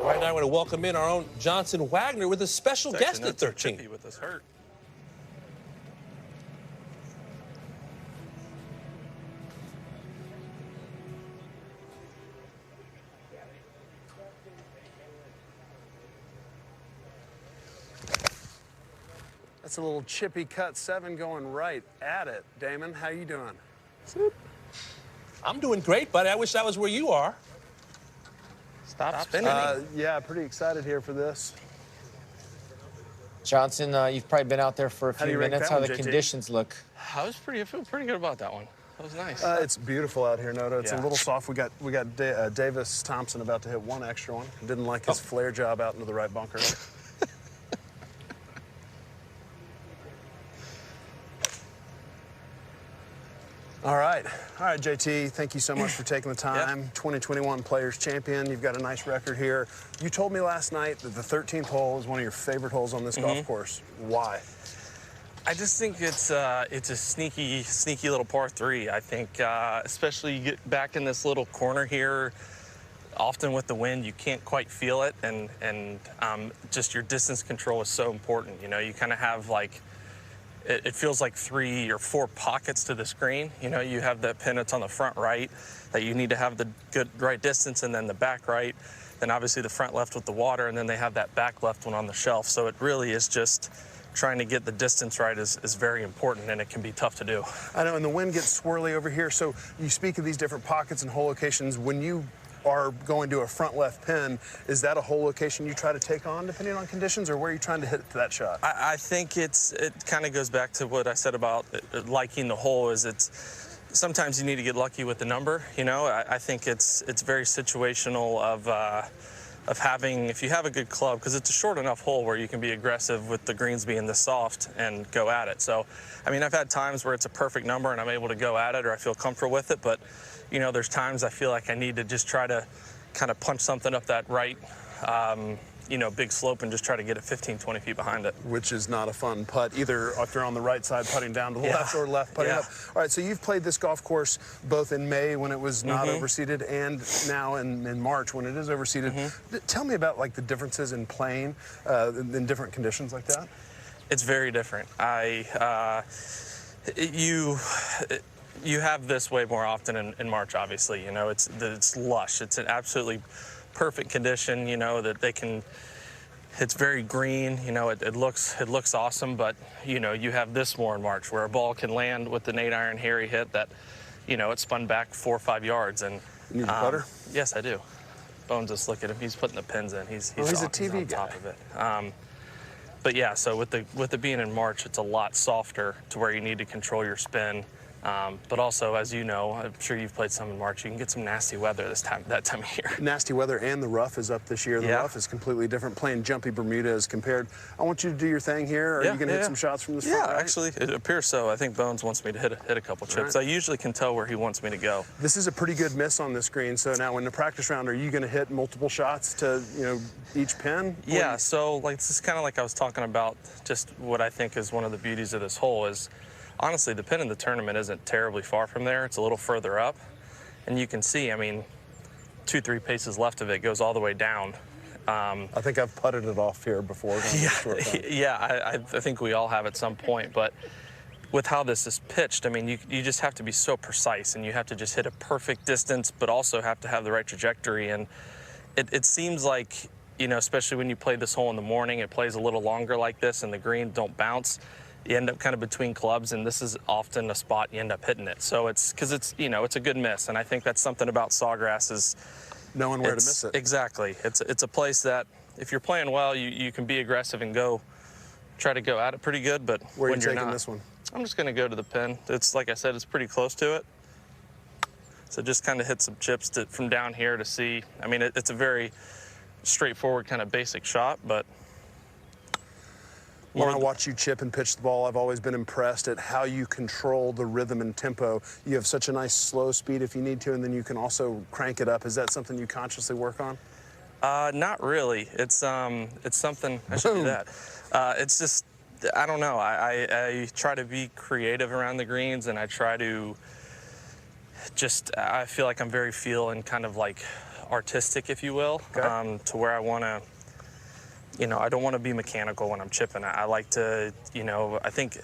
Right now, I'm going to welcome in our own Johnson Wagner with a special guest at 13. With this hurt. That's a little chippy cut 7 going right at it. Damon, how you doing? I'm doing great, buddy. I wish I was where you are. Stop spinning. Yeah, pretty excited here for this. Johnson, you've probably been out there for a few minutes. How the conditions look? I feel pretty good about that one. That was nice. It's beautiful out here, Noto. It's a little soft. We got Davis Thompson about to hit one extra one. Didn't like his flare job out into the right bunker. All right, JT, thank you so much for taking the time. 2021 Players Champion, you've got a nice record here. You told me last night that the 13th hole is one of your favorite holes on this golf course. Why? I just think it's a sneaky little par 3. I think, especially you get back in this little corner here, often with the wind, you can't quite feel it, and just your distance control is so important. You know, you kind of have like, it feels like 3 or 4 pockets to the screen. You know, you have the pin that's on the front right that you need to have the good right distance, and then the back right, then obviously the front left with the water, and then they have that back left one on the shelf. So it really is just trying to get the distance right is very important, and it can be tough to do. I know, and the wind gets swirly over here. So you speak of these different pockets and hole locations. When you are going to a front left pin, is that a hole location you try to take on depending on conditions, or where are you trying to hit that shot? I think it kind of goes back to what I said about liking the hole. Is it's sometimes you need to get lucky with the number. You know, I think it's very situational of having, if you have a good club, because it's a short enough hole where you can be aggressive with the greens being this soft and go at it. So, I mean, I've had times where it's a perfect number and I'm able to go at it, or I feel comfortable with it, but you know, there's times I feel like I need to just try to kind of punch something up that right, you know, big slope and just try to get it 15, 20 feet behind it. Which is not a fun putt, either if you're on the right side putting down to the left, or left putting up. All right, so you've played this golf course both in May when it was not overseeded, and now in March when it is overseeded. Tell me about like the differences in playing in different conditions like that. It's very different. You have this way more often in March, obviously. You know, it's lush. It's an absolutely perfect condition, you know, that they can, it's very green, you know, it looks awesome, but, you know, you have this more in March where a ball can land with an 8-iron Harry hit that, you know, it spun back 4 or 5 yards. And you need a putter? Yes, I do. Bones, just look at him. He's putting the pins in. He's a TV guy. Top of it. But yeah, so with it being in March, it's a lot softer to where you need to control your spin. But also, as you know, I'm sure you've played some in March, you can get some nasty weather that time of year. Nasty weather, and the rough is up this year. The rough is completely different. Playing jumpy Bermuda is compared. I want you to do your thing here. Are you going to hit some shots from this front right? Actually, it appears so. I think Bones wants me to hit a couple chips. I usually can tell where he wants me to go. This is a pretty good miss on this green. So now in the practice round, are you going to hit multiple shots to, you know, each pin? Yeah, so like this is kind of like I was talking about, just what I think is one of the beauties of this hole is, honestly, the pin in the tournament isn't terribly far from there. It's a little further up. And you can see, I mean, 2-3 paces left of it goes all the way down. I think I've putted it off here before. I think we all have at some point. But with how this is pitched, I mean, you just have to be so precise, and you have to just hit a perfect distance, but also have to have the right trajectory. And it seems like, you know, especially when you play this hole in the morning, it plays a little longer like this, and the green don't bounce. You end up kind of between clubs, and this is often a spot you end up hitting it. So it's because it's, you know, it's a good miss, and I think that's something about Sawgrass is knowing where to miss it. Exactly. It's a place that if you're playing well, you can be aggressive and try to go at it pretty good. But where are when you you're taking not, this one? I'm just going to go to the pin. It's like I said, it's pretty close to it. So just kind of hit some chips from down here to see. I mean, it's a very straightforward kind of basic shot, but. When I watch you chip and pitch the ball, I've always been impressed at how you control the rhythm and tempo. You have such a nice slow speed if you need to, and then you can also crank it up. Is that something you consciously work on? Not really. It's something, I should do that. It's just, I don't know. I try to be creative around the greens, and I try to just, I feel like I'm very feel and kind of like artistic, if you will, Okay. to where I want to, I don't want to be mechanical when I'm chipping. I like to, I think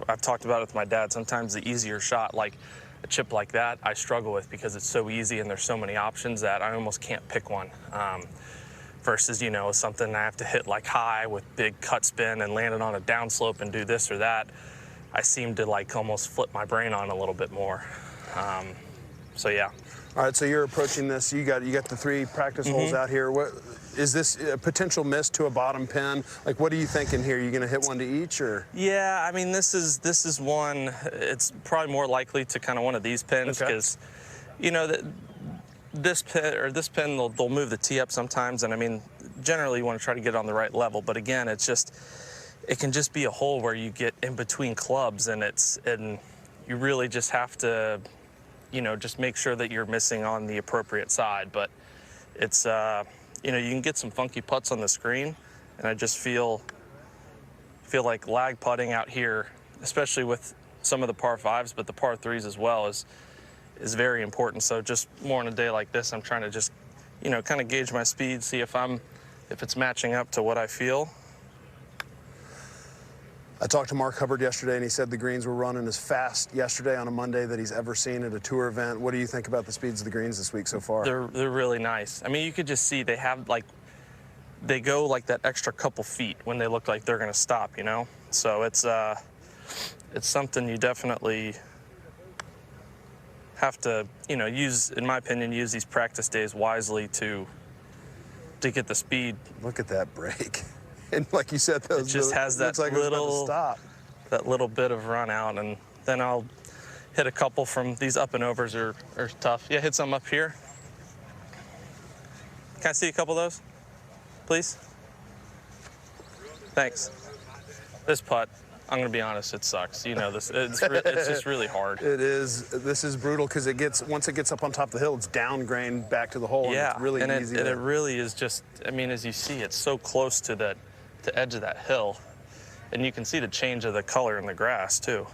I've talked about it with my dad. Sometimes the easier shot, like a chip like that, I struggle with because it's so easy and there's so many options that I almost can't pick one. Versus, something I have to hit like high with big cut spin and land it on a downslope and do this or that. I seem to like almost flip my brain on a little bit more. So yeah. All right, so you're approaching this. You got the 3 practice holes out here. What is this a potential miss to a bottom pin? Like, what are you thinking here? Are you going to hit one to each, or? Yeah, I mean, this is one. It's probably more likely to kind of one of these pins because, this pin they'll move the tee up sometimes, and I mean, generally you want to try to get it on the right level. But again, it can just be a hole where you get in between clubs, and you really just have to, just make sure that you're missing on the appropriate side. But it's, you can get some funky putts on the screen, and I just feel like lag putting out here, especially with some of the par 5s, but the par 3s as well, is very important. So just more on a day like this, I'm trying to just, kind of gauge my speed, see if it's matching up to what I feel. I talked to Mark Hubbard yesterday, and he said the greens were running as fast yesterday on a Monday that he's ever seen at a tour event. What do you think about the speeds of the greens this week so far? They're really nice. I mean, you could just see they go like that extra couple feet when they look like they're going to stop, So it's something you definitely have to, use, in my opinion, use these practice days wisely to get the speed. Look at that break. And like you said, it just has that like little bit of run out, and then I'll hit a couple from these up and overs are tough. Yeah, hit some up here. Can I see a couple of those, please? Thanks. This putt, I'm gonna be honest, it sucks. This. It's just really hard. It is. This is brutal because once it gets up on top of the hill, it's downgrained back to the hole. Yeah, and it's really easy. And it really is just. I mean, as you see, it's so close to the edge of that hill, and you can see the change of the color in the grass too.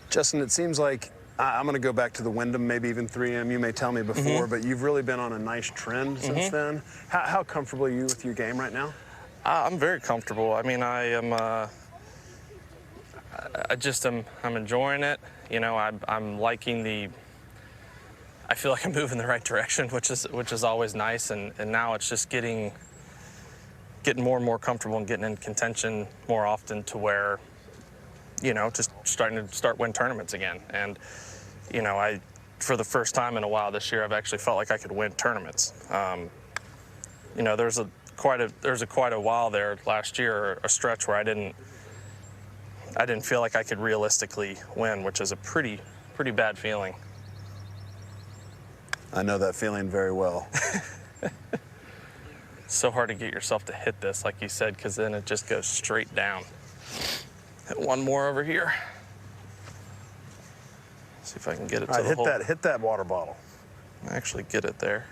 Justin, it seems like I'm going to go back to the Wyndham, maybe even 3M. You may tell me before, but you've really been on a nice trend since then. How comfortable are you with your game right now? I'm very comfortable. I mean, I am. I'm enjoying it. I'm liking the. I feel like I'm moving the right direction, which is always nice. And now it's just getting more and more comfortable and getting in contention more often to where, just starting to win tournaments again. And, for the first time in a while this year, I've actually felt like I could win tournaments. There's quite a while there last year, a stretch where I didn't feel like I could realistically win, which is a pretty bad feeling. I know that feeling very well. It's so hard to get yourself to hit this, like you said, because then it just goes straight down. Hit one more over here. See if I can get it to the hole. Hit that water bottle. Actually get it there.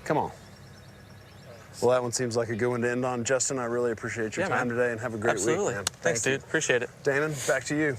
Come on. Well, that one seems like a good one to end on. Justin, I really appreciate your time today, and have a great week, man. Thanks, dude. Appreciate it. Damon, back to you.